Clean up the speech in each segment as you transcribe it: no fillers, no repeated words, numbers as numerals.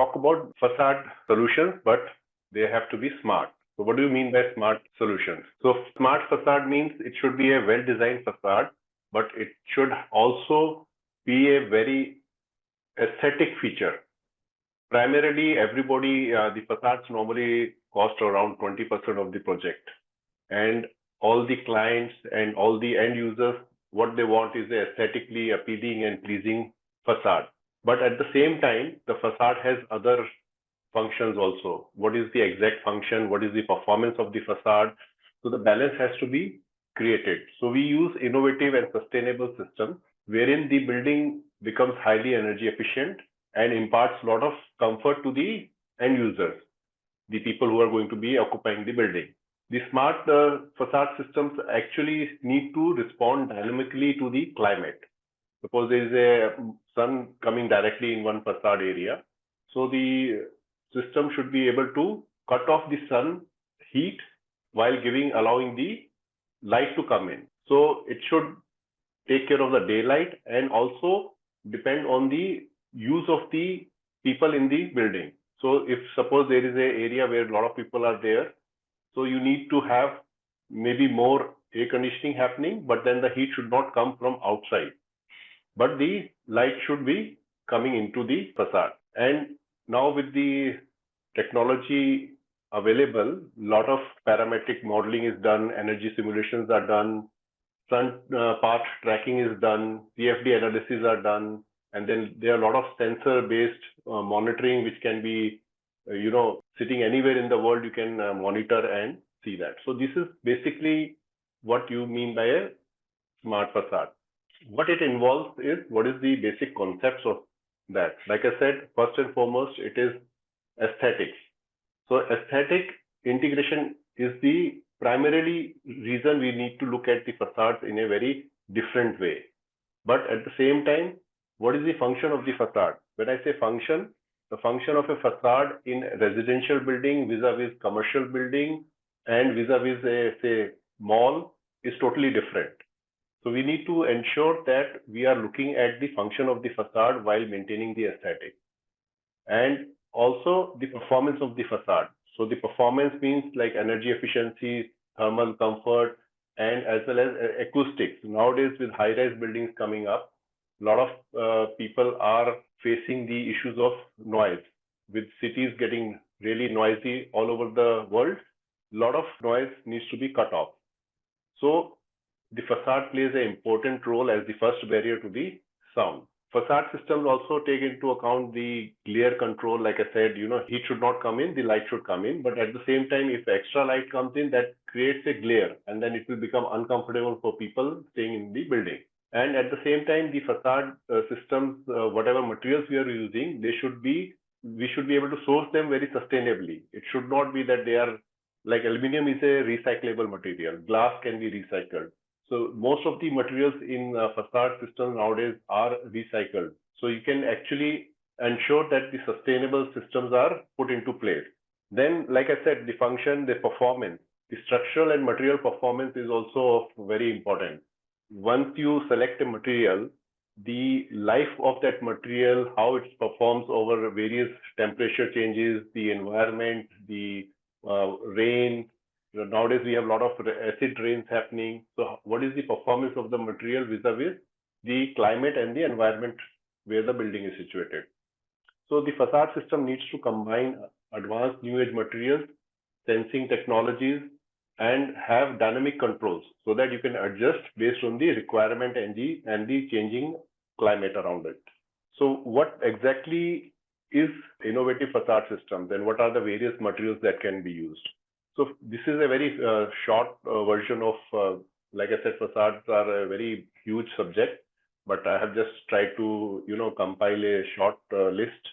talk about facade solutions, but they have to be smart. So what do you mean by smart solutions? So smart facade means it should be a well-designed facade, but it should also be a very aesthetic feature. Primarily, everybody, the facades normally cost around 20% of the project. And all the clients and all the end users, what they want is a aesthetically appealing and pleasing facade. But at the same time, the facade has other functions also. What is the exact function? What is the performance of the facade? So the balance has to be created. So we use innovative and sustainable systems wherein the building becomes highly energy efficient and imparts a lot of comfort to the end users, the people who are going to be occupying the building. The smart facade systems actually need to respond dynamically to the climate. Suppose there is a sun coming directly in one facade area. So the system should be able to cut off the sun heat while allowing the light to come in. So it should take care of the daylight and also depend on the use of the people in the building. So if suppose there is an area where a lot of people are there, so you need to have maybe more air conditioning happening, but then the heat should not come from outside. But the light should be coming into the facade. And now with the technology available, a lot of parametric modeling is done, energy simulations are done, sun path tracking is done, CFD analysis are done, and then there are a lot of sensor-based monitoring which can be, sitting anywhere in the world, you can monitor and see that. So this is basically what you mean by a smart facade. What it involves is what is the basic concepts of that. Like I said, first and foremost, it is aesthetics. So aesthetic integration is the primarily reason we need to look at the facades in a very different way. But at the same time, what is the function of the facade? When I say function, the function of a facade in a residential building vis-a-vis commercial building and vis-a-vis a, say, mall is totally different. So we need to ensure that we are looking at the function of the facade while maintaining the aesthetic. And also the performance of the facade. So the performance means like energy efficiency, thermal comfort, and as well as acoustics. Nowadays with high-rise buildings coming up, a lot of people are facing the issues of noise. With cities getting really noisy all over the world, a lot of noise needs to be cut off. So the facade plays an important role as the first barrier to the sound. Facade systems also take into account the glare control. Like I said, heat should not come in, the light should come in. But at the same time, if extra light comes in, that creates a glare, and then it will become uncomfortable for people staying in the building. And at the same time, the facade systems, whatever materials we are using, we should be able to source them very sustainably. It should not be that they are like aluminum is a recyclable material. Glass can be recycled. So most of the materials in facade systems nowadays are recycled. So you can actually ensure that the sustainable systems are put into place. Then, like I said, the function, the performance, the structural and material performance is also very important. Once you select a material, the life of that material, how it performs over various temperature changes, the environment, the rain. Nowadays, we have a lot of acid rains happening. So what is the performance of the material vis-a-vis the climate and the environment where the building is situated? So the facade system needs to combine advanced new age materials, sensing technologies, and have dynamic controls so that you can adjust based on the requirement and the changing climate around it. So what exactly is innovative facade systems and what are the various materials that can be used? So this is a very short version of, like I said, facades are a very huge subject, but I have just tried to, compile a short list.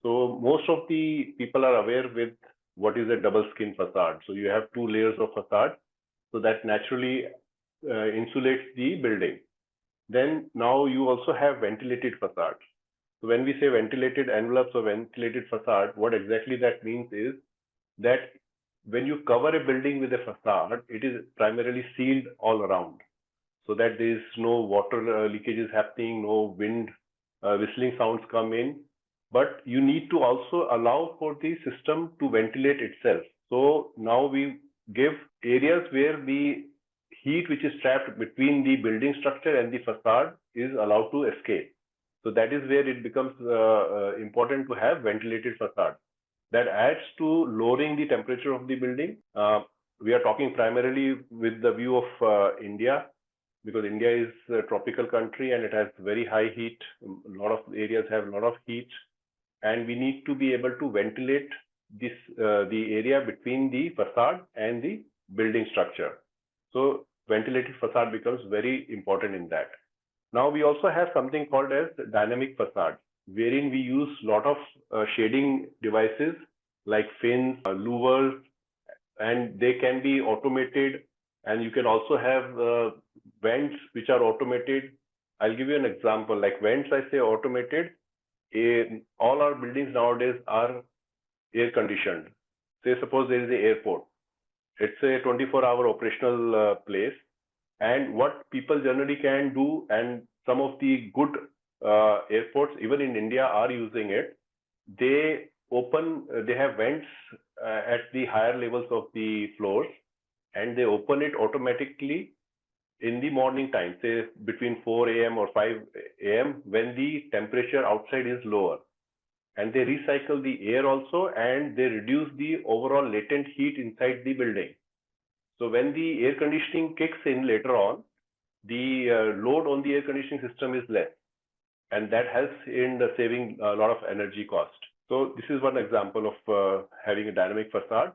So most of the people are aware with what is a double skin facade. So you have two layers of facade, so that naturally insulates the building. Then now you also have ventilated facade. So when we say ventilated envelopes or ventilated facade, what exactly that means is that when you cover a building with a facade, it is primarily sealed all around so that there is no water leakages happening, no wind whistling sounds come in. but you need to also allow for the system to ventilate itself. So now we give areas where the heat which is trapped between the building structure and the facade is allowed to escape. So that is where it becomes important to have ventilated facade. That adds to lowering the temperature of the building. We are talking primarily with the view of India, because India is a tropical country and it has very high heat. A lot of areas have a lot of heat, and we need to be able to ventilate this the area between the facade and the building structure. So ventilated facade becomes very important in that. Now we also have something called as dynamic facade, wherein we use a lot of shading devices like fins, louvers, and they can be automated. And you can also have vents which are automated. I'll give you an example. Like vents, I say automated. All our buildings nowadays are air conditioned. Say suppose there is an airport. It's a 24-hour operational place. And what people generally can do, and some of the good airports, even in India, are using it. They have vents at the higher levels of the floors, and they open it automatically in the morning time, say between 4 a.m. or 5 a.m. when the temperature outside is lower. And they recycle the air also, and they reduce the overall latent heat inside the building. So when the air conditioning kicks in later on, the load on the air conditioning system is less, and that helps in the saving a lot of energy cost. So this is one example of having a dynamic facade.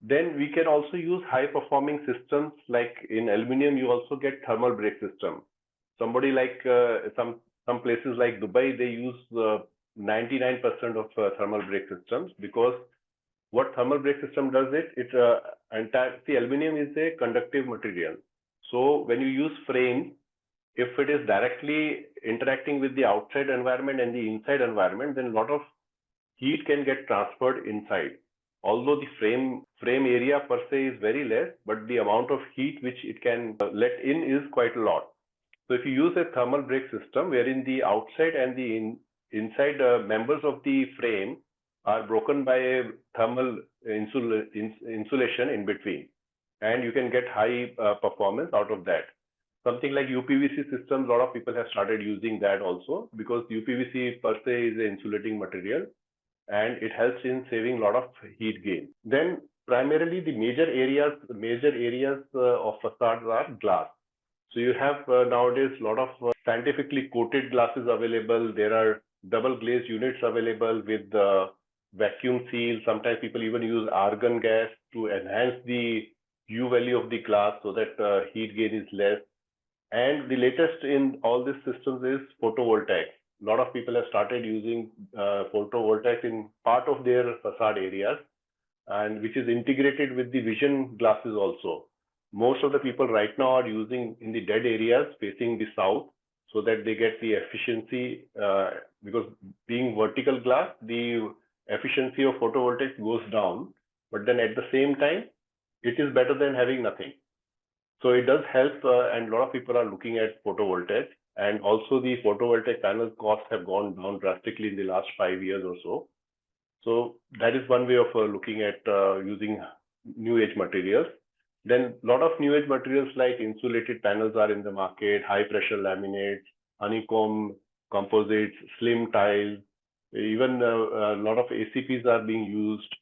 Then we can also use high performing systems, like in aluminum you also get thermal break system. Somebody like some places like Dubai, they use 99% of thermal break systems, because what thermal break system does see, aluminum is a conductive material. So when you use frame, if it is directly interacting with the outside environment and the inside environment, then a lot of heat can get transferred inside. Although the frame area per se is very less, but the amount of heat which it can let in is quite a lot. So if you use a thermal break system wherein the outside and the inside members of the frame are broken by a thermal insulation in between, and you can get high performance out of that. Something like UPVC systems, a lot of people have started using that also, because UPVC per se is an insulating material, and it helps in saving a lot of heat gain. Then primarily the major areas of facades are glass. So you have nowadays a lot of scientifically coated glasses available. There are double glazed units available with vacuum seal. Sometimes people even use argon gas to enhance the U value of the glass so that heat gain is less. And the latest in all these systems is photovoltaics. A lot of people have started using photovoltaics in part of their facade areas, and which is integrated with the vision glasses also. Most of the people right now are using in the dead areas facing the south, so that they get the efficiency, because being vertical glass, the efficiency of photovoltaics goes down, but then at the same time, it is better than having nothing. So it does help, and a lot of people are looking at photovoltaics. And also the photovoltaic panel costs have gone down drastically in the last 5 years or so. So that is one way of looking at using new age materials. Then a lot of new age materials like insulated panels are in the market, high pressure laminates, honeycomb composites, slim tiles, even a lot of ACPs are being used.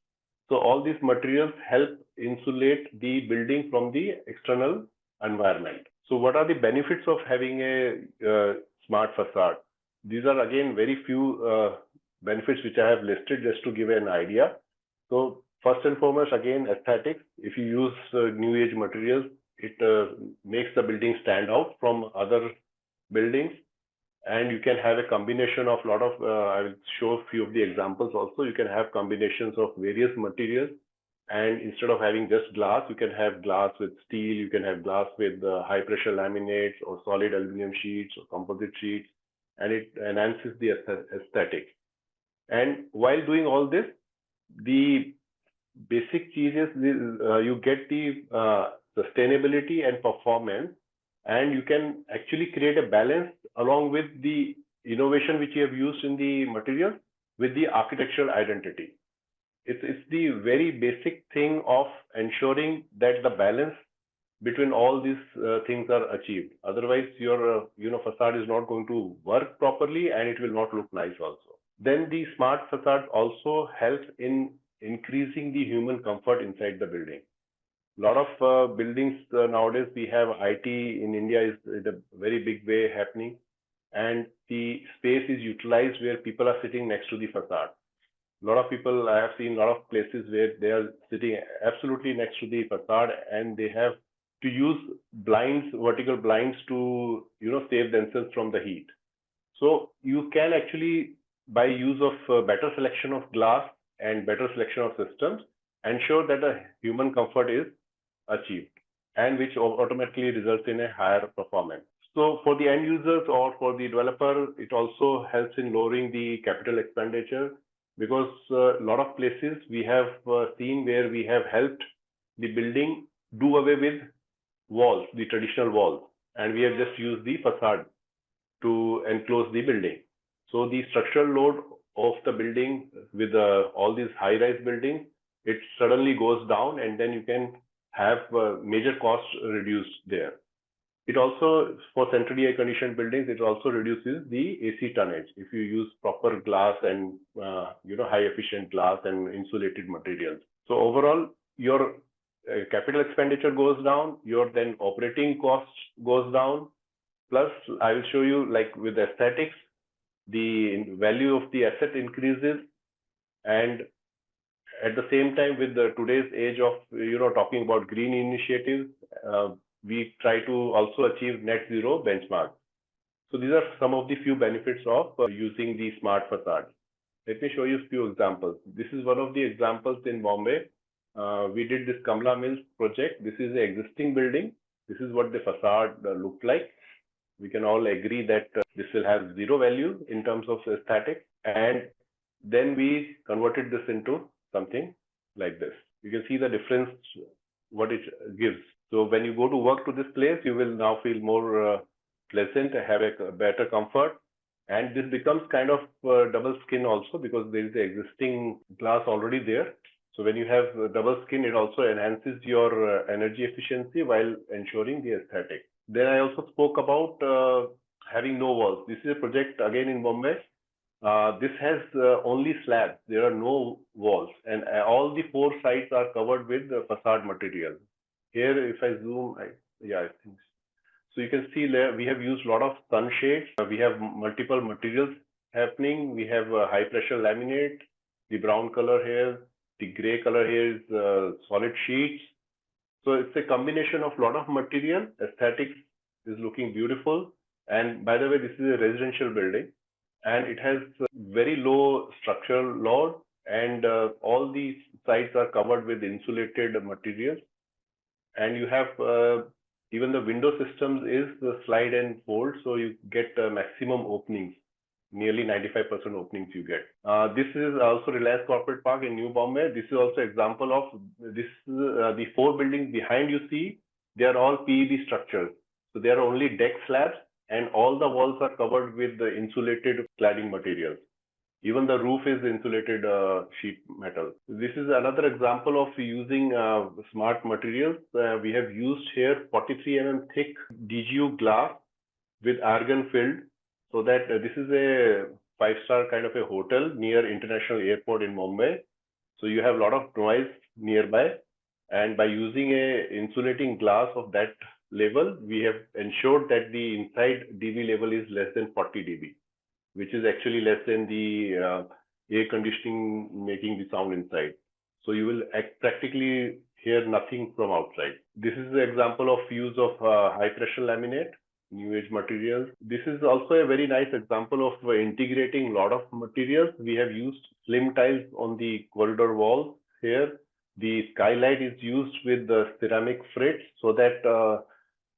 So all these materials help insulate the building from the external environment. So what are the benefits of having a smart facade? These are again very few benefits which I have listed just to give an idea. So first and foremost, again, aesthetics. If you use new age materials, it makes the building stand out from other buildings. And you can have a combination of a lot of, I will show a few of the examples also. You can have combinations of various materials. And instead of having just glass, you can have glass with steel, you can have glass with high pressure laminates or solid aluminum sheets or composite sheets, and it enhances the aesthetic. And while doing all this, the basic changes, you get the sustainability and performance, and you can actually create a balance along with the innovation which you have used in the material. with the architectural identity. It's the very basic thing of ensuring that the balance between all these things are achieved. Otherwise, your facade is not going to work properly and it will not look nice also. Then the smart facade also helps in increasing the human comfort inside the building. A lot of buildings nowadays, we have IT in India is in a very big way happening, and the space is utilized where people are sitting next to the facade. A lot of people, I have seen a lot of places where they are sitting absolutely next to the facade and they have to use blinds, vertical blinds to, save themselves from the heat. So you can actually, by use of better selection of glass and better selection of systems, ensure that the human comfort is achieved, and which automatically results in a higher performance. So for the end users or for the developer, it also helps in lowering the capital expenditure, because a lot of places we have seen where we have helped the building do away with walls, the traditional walls, and we have just used the facade to enclose the building. So the structural load of the building with all these high-rise buildings, it suddenly goes down, and then you can have major costs reduced there. It also, for centrally air-conditioned buildings, it also reduces the AC tonnage if you use proper glass and high-efficient glass and insulated materials. So overall, your capital expenditure goes down, your then operating cost goes down. Plus, I will show you, like with aesthetics, the value of the asset increases, and at the same time, with the today's age of talking about green initiatives, we try to also achieve net zero benchmark. So these are some of the few benefits of using the smart facade. Let me show you a few examples. This is one of the examples in Bombay. We did this Kamla Mills project. This is the existing building. This is what the facade looked like. We can all agree that this will have zero value in terms of aesthetic. And then we converted this into something like this. You can see the difference, what it gives. So when you go to work to this place, you will now feel more pleasant, have a better comfort. And this becomes kind of double skin also, because there is the existing glass already there. So when you have double skin, it also enhances your energy efficiency while ensuring the aesthetic. Then I also spoke about having no walls. This is a project again in Bombay. This has only slabs. There are no walls, and all the four sides are covered with facade material. Here, if I zoom, I think so. You can see there we have used a lot of sunshades. We have multiple materials happening. We have high pressure laminate, the brown color here, the gray color here is solid sheets. So it's a combination of a lot of material. Aesthetics is looking beautiful. And by the way, this is a residential building, and it has very low structural load, and all these sides are covered with insulated materials. And you have even the window systems is the slide and fold, so you get maximum openings. Nearly 95% openings you get. This is also Reliance Corporate Park in New Bombay. This is also example of this. The four buildings behind you see, they are all PEB structures. So they are only deck slabs, and all the walls are covered with the insulated cladding materials. Even the roof is insulated sheet metal. This is another example of using smart materials. We have used here 43 mm thick DGU glass with argon filled, so that this is a 5-star kind of a hotel near International Airport in Mumbai. So you have a lot of noise nearby, and by using a insulating glass of that level, we have ensured that the inside dB level is less than 40 dB, which is actually less than the air conditioning making the sound inside. So you will practically hear nothing from outside. This is an example of use of high pressure laminate, new age materials. This is also a very nice example of integrating a lot of materials. We have used slim tiles on the corridor walls here. The skylight is used with the ceramic frits so that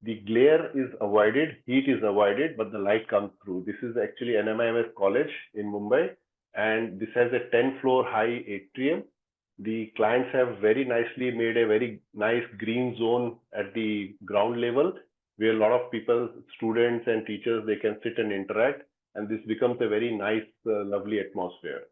the glare is avoided, heat is avoided, but the light comes through. This is actually NMIMS College in Mumbai, and this has a 10-floor high atrium. The clients have very nicely made a very nice green zone at the ground level, where a lot of people, students and teachers, they can sit and interact, and this becomes a very nice, lovely atmosphere.